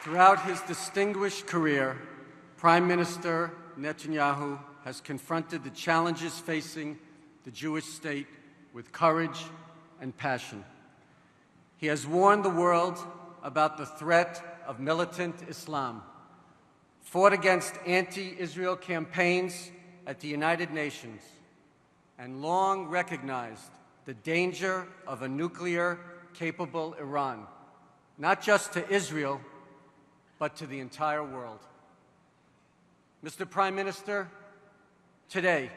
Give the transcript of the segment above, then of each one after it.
Throughout his distinguished career, Prime Minister Netanyahu has confronted the challenges facing the Jewish state with courage and passion. He has warned the world about the threat of militant Islam, fought against anti-Israel campaigns at the United Nations, and long recognized the danger of a nuclear-capable Iran, not just to Israel, but to the entire world. Mr. Prime Minister, today,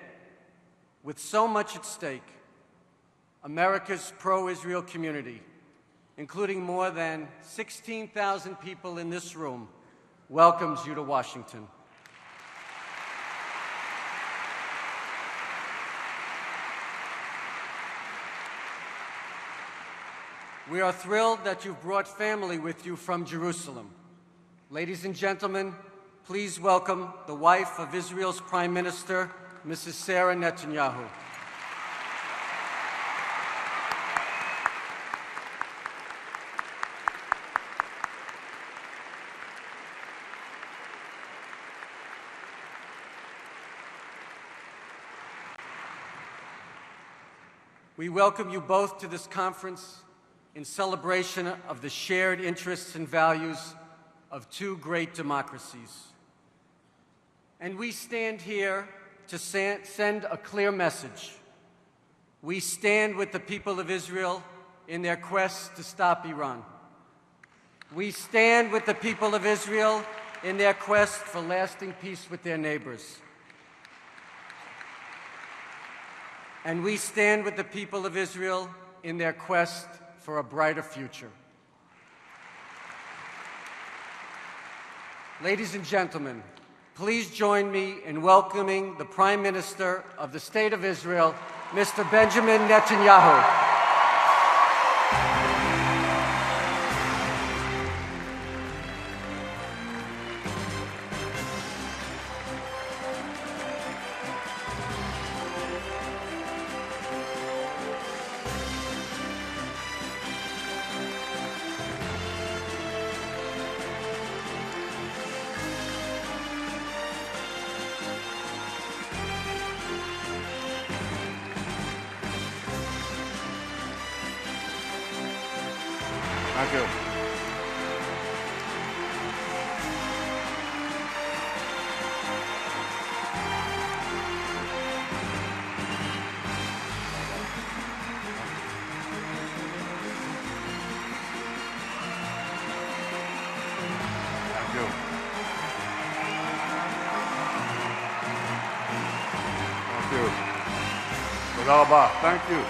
with so much at stake, America's pro-Israel community, including more than 16,000 people in this room, welcomes you to Washington. We are thrilled that you've brought family with you from Jerusalem. Ladies and gentlemen, please welcome the wife of Israel's Prime Minister, Mrs. Sarah Netanyahu. We welcome you both to this conference in celebration of the shared interests and values of two great democracies. And we stand here to send a clear message. We stand with the people of Israel in their quest to stop Iran. We stand with the people of Israel in their quest for lasting peace with their neighbors. And we stand with the people of Israel in their quest for a brighter future. Ladies and gentlemen, please join me in welcoming the Prime Minister of the State of Israel, Mr. Benjamin Netanyahu. Thank you. Thank you. Thank you. Toda raba. Thank you.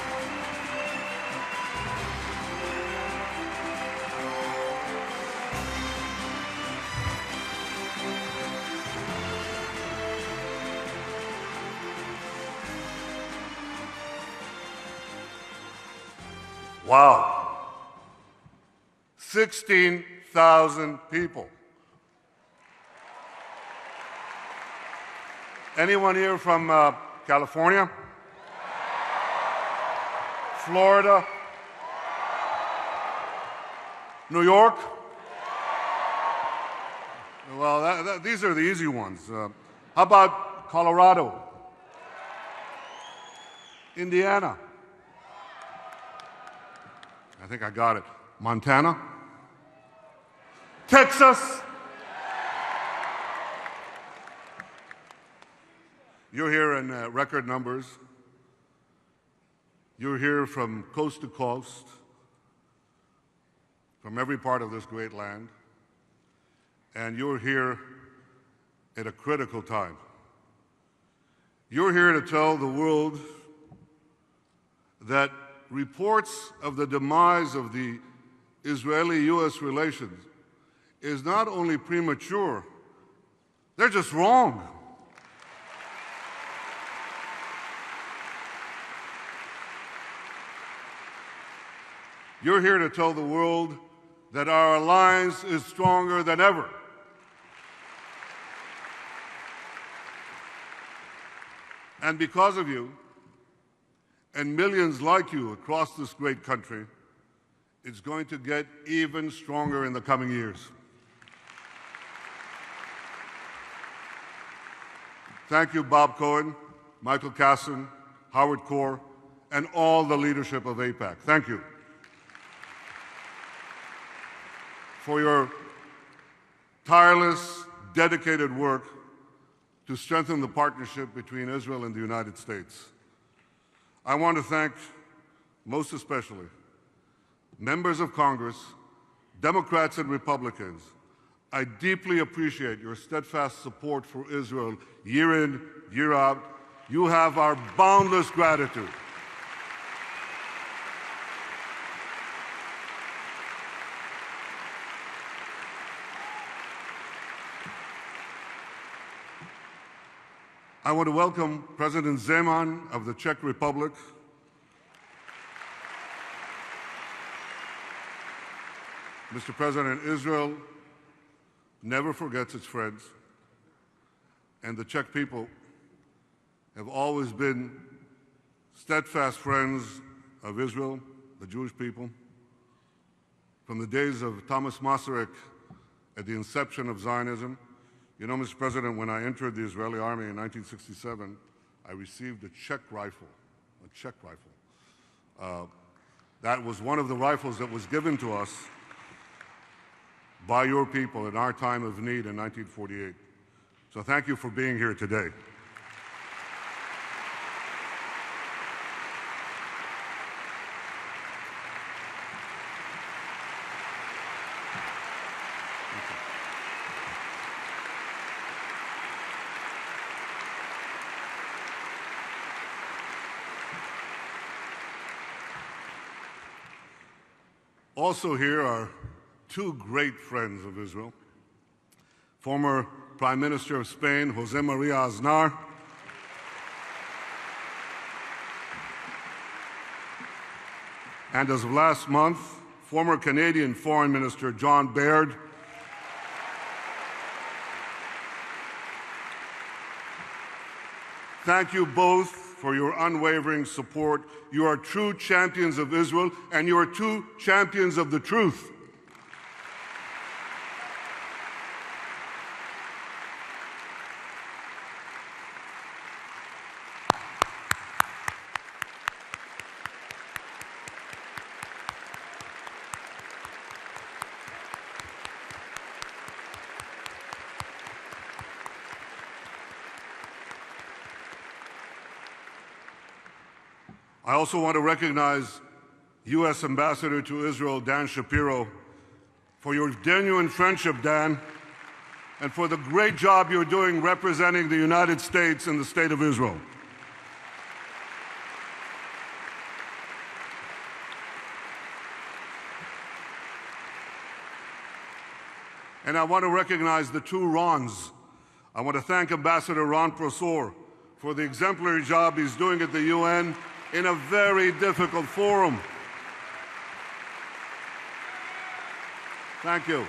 Wow. 16,000 people. Anyone here from California? Florida? New York? Well, these are the easy ones. How about Colorado? Indiana? I think I got it. Montana? Texas? You're here in record numbers. You're here from coast to coast, from every part of this great land, and you're here at a critical time. You're here to tell the world that reports of the demise of the Israeli-US relations is not only premature, they're just wrong. You're here to tell the world that our alliance is stronger than ever. And because of you, and millions like you across this great country, it's going to get even stronger in the coming years. Thank you, Bob Cohen, Michael Kasson, Howard Corr, and all the leadership of AIPAC. Thank you for your tireless, dedicated work to strengthen the partnership between Israel and the United States. I want to thank, most especially, members of Congress, Democrats and Republicans. I deeply appreciate your steadfast support for Israel year in, year out. You have our boundless gratitude. I want to welcome President Zeman of the Czech Republic, Mr. President, Israel never forgets its friends, and the Czech people have always been steadfast friends of Israel, the Jewish people, from the days of Thomas Masaryk at the inception of Zionism. You know, Mr. President, when I entered the Israeli army in 1967, I received a Czech rifle, that was one of the rifles that was given to us by your people in our time of need in 1948. So thank you for being here today. Also here are two great friends of Israel. Former Prime Minister of Spain, José María Aznar, and as of last month, former Canadian Foreign Minister John Baird. Thank you both for your unwavering support. You are true champions of Israel, and you are true champions of the truth. I also want to recognize U.S. Ambassador to Israel, Dan Shapiro, for your genuine friendship, Dan, and for the great job you're doing representing the United States and the State of Israel. And I want to recognize the two Rons. I want to thank Ambassador Ron Prosor for the exemplary job he's doing at the UN in a very difficult forum. Thank you.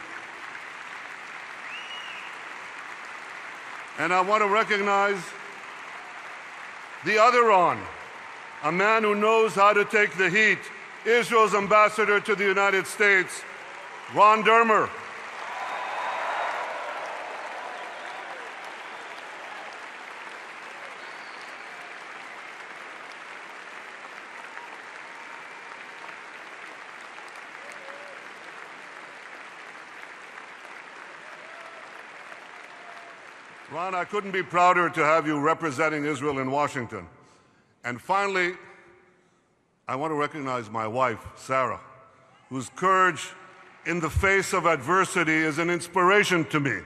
And I want to recognize the other Ron, a man who knows how to take the heat, Israel's ambassador to the United States, Ron Dermer. Ron, I couldn't be prouder to have you representing Israel in Washington. And finally, I want to recognize my wife, Sarah, whose courage in the face of adversity is an inspiration to me.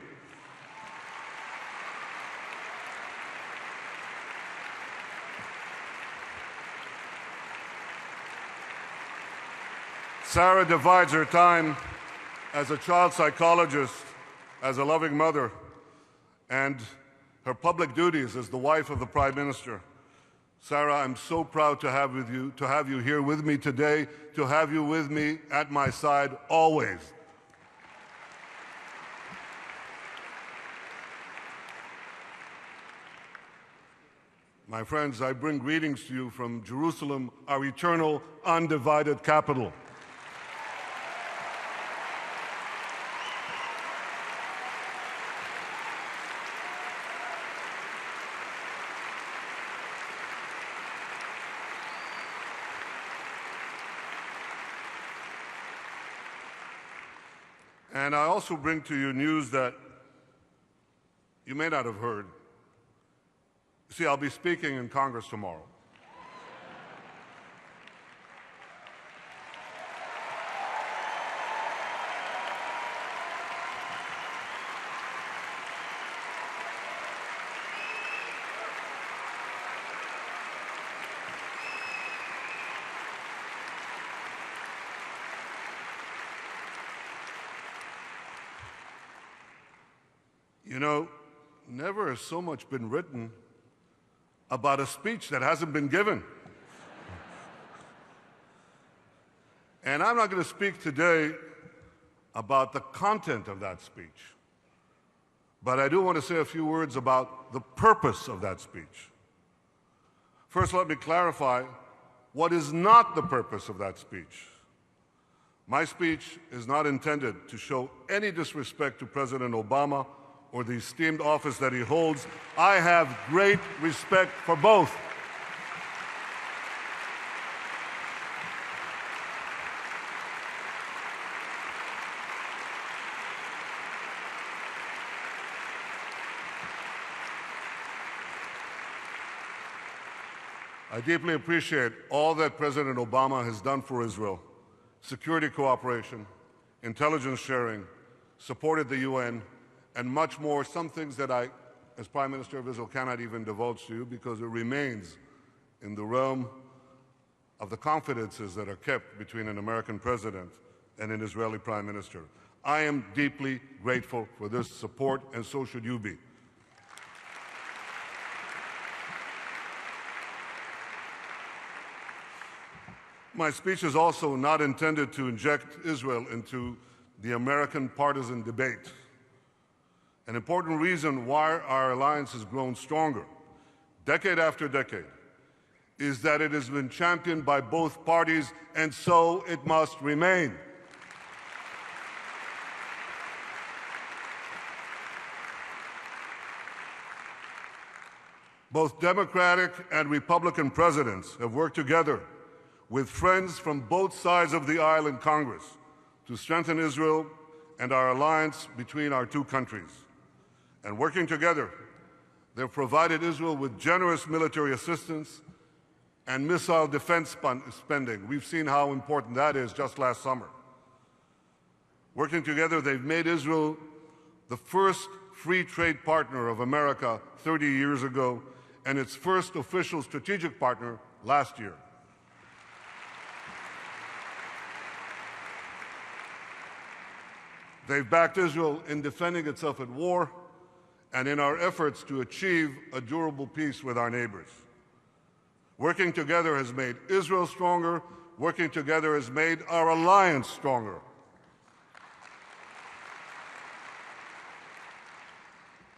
Sarah divides her time as a child psychologist, as a loving mother, and her public duties as the wife of the Prime Minister. Sarah, I'm so proud to have you here with me today, to have you with me at my side always. My friends, I bring greetings to you from Jerusalem, our eternal, undivided capital. And I also bring to you news that you may not have heard. See, I'll be speaking in Congress tomorrow. You know, never has so much been written about a speech that hasn't been given. And I'm not going to speak today about the content of that speech, but I do want to say a few words about the purpose of that speech. First, let me clarify what is not the purpose of that speech. My speech is not intended to show any disrespect to President Obama or the esteemed office that he holds. I have great respect for both. I deeply appreciate all that President Obama has done for Israel: security cooperation, intelligence sharing, supported the UN, and much more, some things that I, as Prime Minister of Israel, cannot even divulge to you because it remains in the realm of the confidences that are kept between an American president and an Israeli Prime Minister. I am deeply grateful for this support, and so should you be. My speech is also not intended to inject Israel into the American partisan debate. An important reason why our alliance has grown stronger, decade after decade, is that it has been championed by both parties, and so it must remain. Both Democratic and Republican presidents have worked together with friends from both sides of the aisle in Congress to strengthen Israel and our alliance between our two countries. And working together, they've provided Israel with generous military assistance and missile defense spending. We've seen how important that is just last summer. Working together, they've made Israel the first free trade partner of America 30 years ago and its first official strategic partner last year. They've backed Israel in defending itself at war and in our efforts to achieve a durable peace with our neighbors. Working together has made Israel stronger. Working together has made our alliance stronger.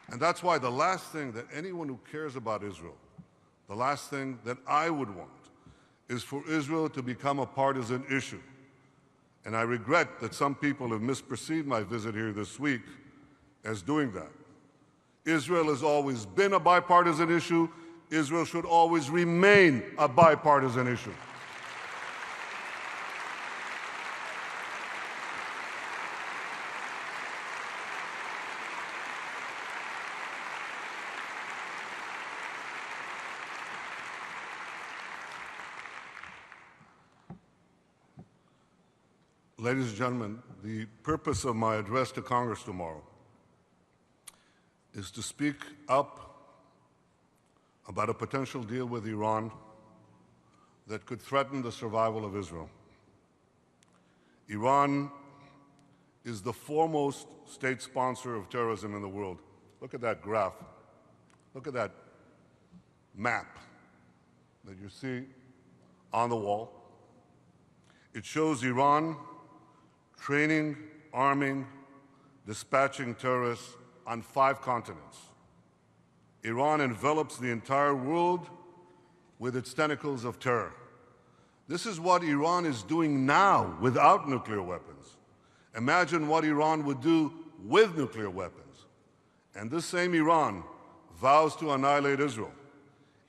And that's why the last thing that anyone who cares about Israel, the last thing that I would want, is for Israel to become a partisan issue. And I regret that some people have misperceived my visit here this week as doing that. Israel has always been a bipartisan issue. Israel should always remain a bipartisan issue. Ladies and gentlemen, the purpose of my address to Congress tomorrow is to speak up about a potential deal with Iran that could threaten the survival of Israel. Iran is the foremost state sponsor of terrorism in the world. Look at that graph. Look at that map that you see on the wall. It shows Iran training, arming, dispatching terrorists on 5 continents. Iran envelops the entire world with its tentacles of terror. This is what Iran is doing now without nuclear weapons. Imagine what Iran would do with nuclear weapons. And this same Iran vows to annihilate Israel.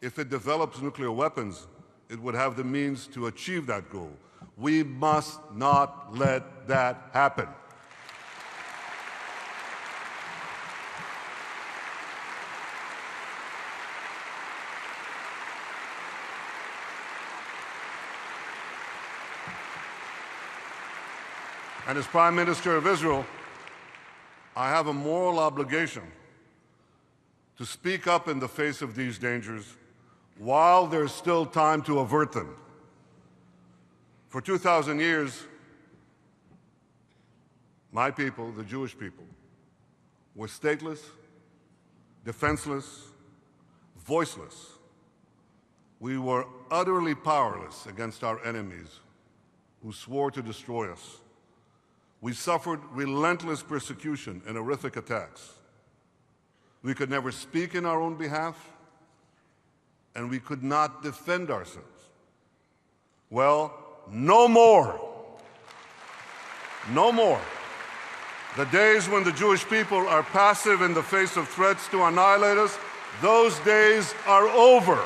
If it develops nuclear weapons, it would have the means to achieve that goal. We must not let that happen. And as Prime Minister of Israel, I have a moral obligation to speak up in the face of these dangers while there's still time to avert them. For 2,000 years, my people, the Jewish people, were stateless, defenseless, voiceless. We were utterly powerless against our enemies who swore to destroy us. We suffered relentless persecution and horrific attacks. We could never speak in our own behalf, and we could not defend ourselves. Well, no more. No more. The days when the Jewish people are passive in the face of threats to annihilate us, those days are over.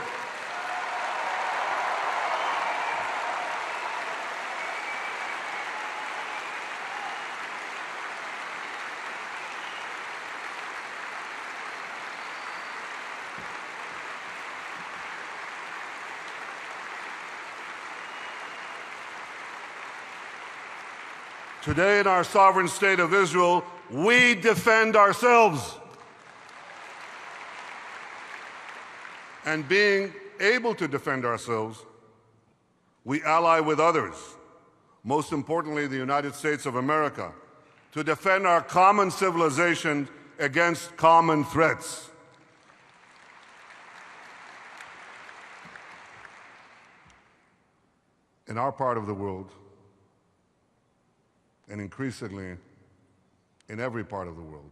Today, in our sovereign state of Israel, we defend ourselves. And being able to defend ourselves, we ally with others, most importantly the United States of America, to defend our common civilization against common threats. In our part of the world, and increasingly in every part of the world,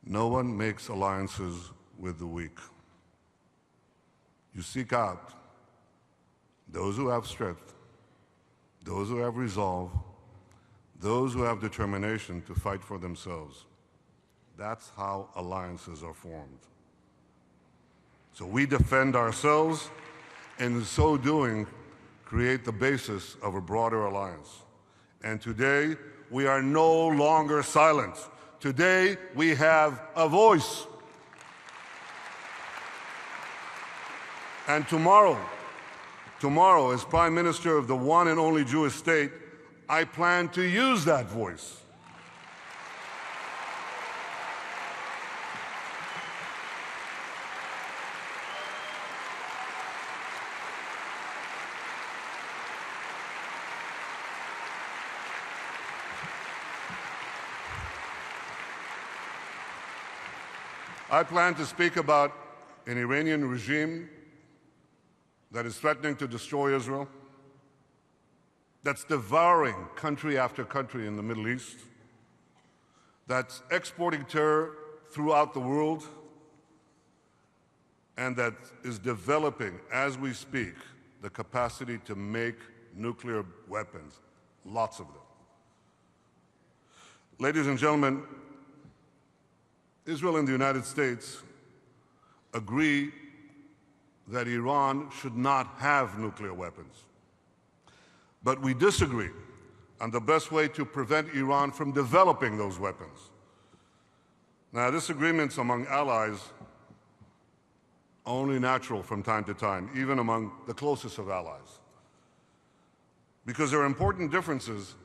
no one makes alliances with the weak. You seek out those who have strength, those who have resolve, those who have determination to fight for themselves. That's how alliances are formed. So we defend ourselves, and in so doing, create the basis of a broader alliance. And today, we are no longer silent. Today, we have a voice. And tomorrow, as Prime Minister of the one and only Jewish state, I plan to use that voice. I plan to speak about an Iranian regime that is threatening to destroy Israel, that's devouring country after country in the Middle East, that's exporting terror throughout the world, and that is developing, as we speak, the capacity to make nuclear weapons, lots of them. Ladies and gentlemen, Israel and the United States agree that Iran should not have nuclear weapons. But we disagree on the best way to prevent Iran from developing those weapons. Now, disagreements among allies are only natural from time to time, even among the closest of allies, because there are important differences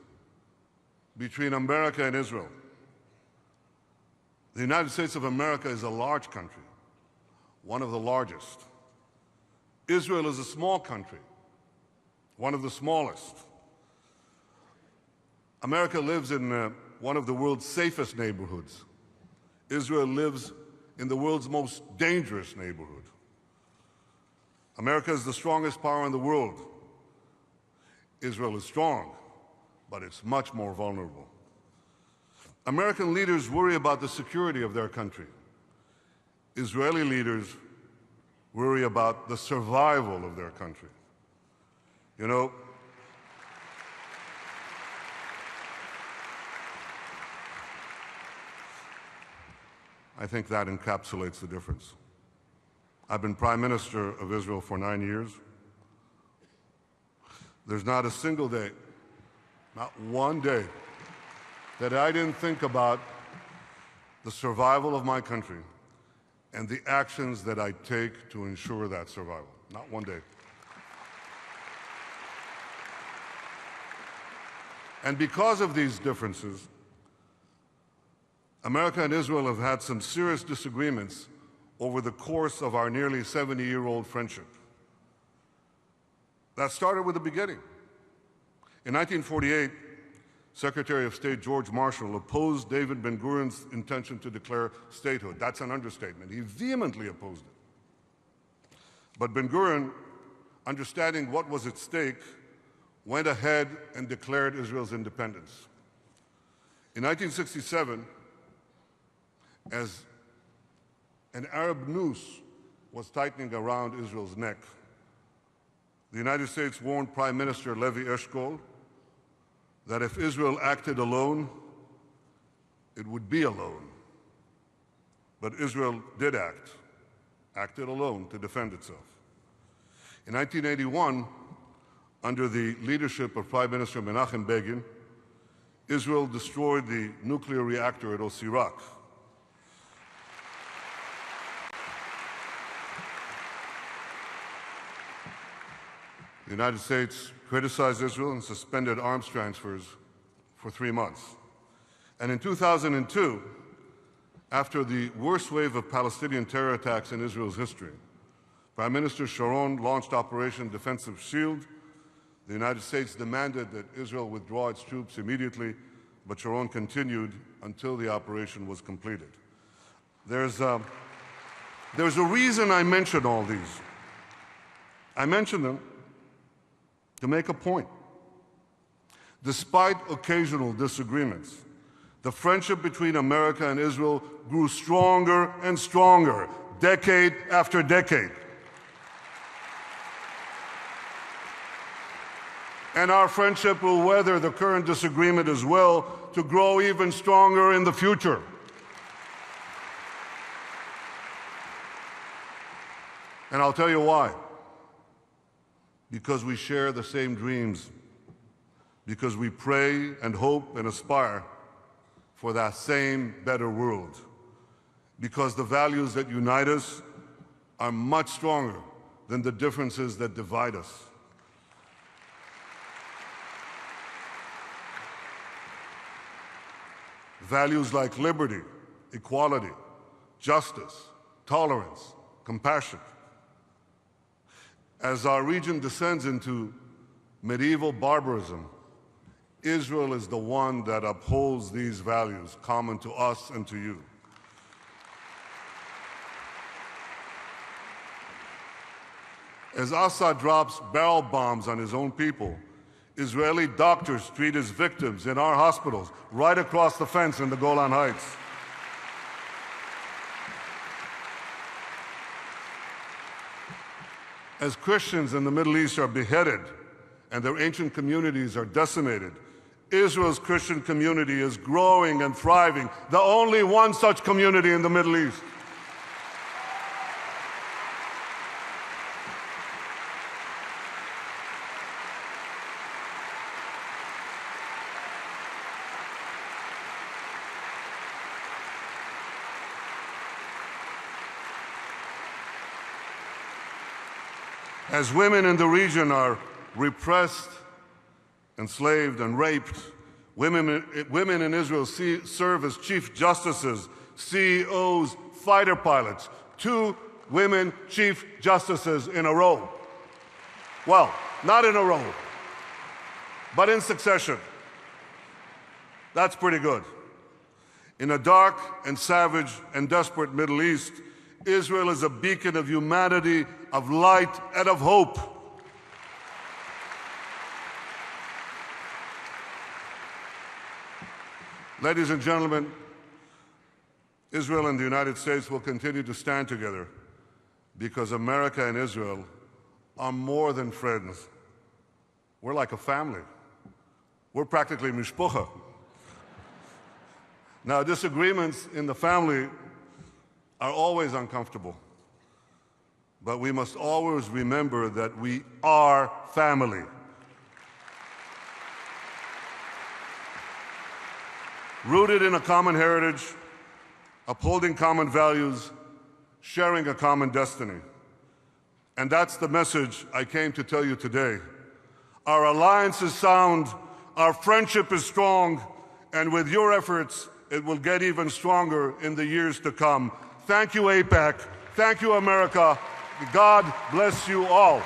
between America and Israel. The United States of America is a large country, one of the largest. Israel is a small country, one of the smallest. America lives in one of the world's safest neighborhoods. Israel lives in the world's most dangerous neighborhood. America is the strongest power in the world. Israel is strong, but it's much more vulnerable. American leaders worry about the security of their country. Israeli leaders worry about the survival of their country. You know, I think that encapsulates the difference. I've been Prime Minister of Israel for 9 years. There's not a single day, not one day, that I didn't think about the survival of my country and the actions that I take to ensure that survival. Not one day. And because of these differences, America and Israel have had some serious disagreements over the course of our nearly 70-year-old friendship. That started with the beginning. In 1948, Secretary of State George Marshall opposed David Ben-Gurion's intention to declare statehood. That's an understatement. He vehemently opposed it. But Ben-Gurion, understanding what was at stake, went ahead and declared Israel's independence. In 1967, as an Arab noose was tightening around Israel's neck, the United States warned Prime Minister Levi Eshkol that if Israel acted alone, it would be alone. But Israel did acted alone to defend itself. In 1981, under the leadership of Prime Minister Menachem Begin, Israel destroyed the nuclear reactor at Osirak. The United States criticized Israel and suspended arms transfers for 3 months. And in 2002, after the worst wave of Palestinian terror attacks in Israel's history, Prime Minister Sharon launched Operation Defensive Shield. The United States demanded that Israel withdraw its troops immediately, but Sharon continued until the operation was completed. There's a reason I mention all these. I mention them to make a point. Despite occasional disagreements, the friendship between America and Israel grew stronger and stronger, decade after decade. And our friendship will weather the current disagreement as well to grow even stronger in the future. And I'll tell you why. Because we share the same dreams, because we pray and hope and aspire for that same better world, because the values that unite us are much stronger than the differences that divide us. Values like liberty, equality, justice, tolerance, compassion. As our region descends into medieval barbarism, Israel is the one that upholds these values common to us and to you. As Assad drops barrel bombs on his own people, Israeli doctors treat his victims in our hospitals right across the fence in the Golan Heights. As Christians in the Middle East are beheaded and their ancient communities are decimated, Israel's Christian community is growing and thriving, the only one such community in the Middle East. As women in the region are repressed, enslaved, and raped, women in Israel serve as chief justices, CEOs, fighter pilots. 2 women chief justices in a row. Well, not in a row, but in succession. That's pretty good. In a dark and savage and desperate Middle East, Israel is a beacon of humanity, of light, and of hope. Ladies and gentlemen, Israel and the United States will continue to stand together because America and Israel are more than friends. We're like a family. We're practically mishpucha. Now, disagreements in the family are always uncomfortable, but we must always remember that we are family. Rooted in a common heritage, upholding common values, sharing a common destiny. And that's the message I came to tell you today. Our alliance is sound, Our friendship is strong, and with your efforts, it will get even stronger in the years to come. Thank you, AIPAC. Thank you, America. God bless you all.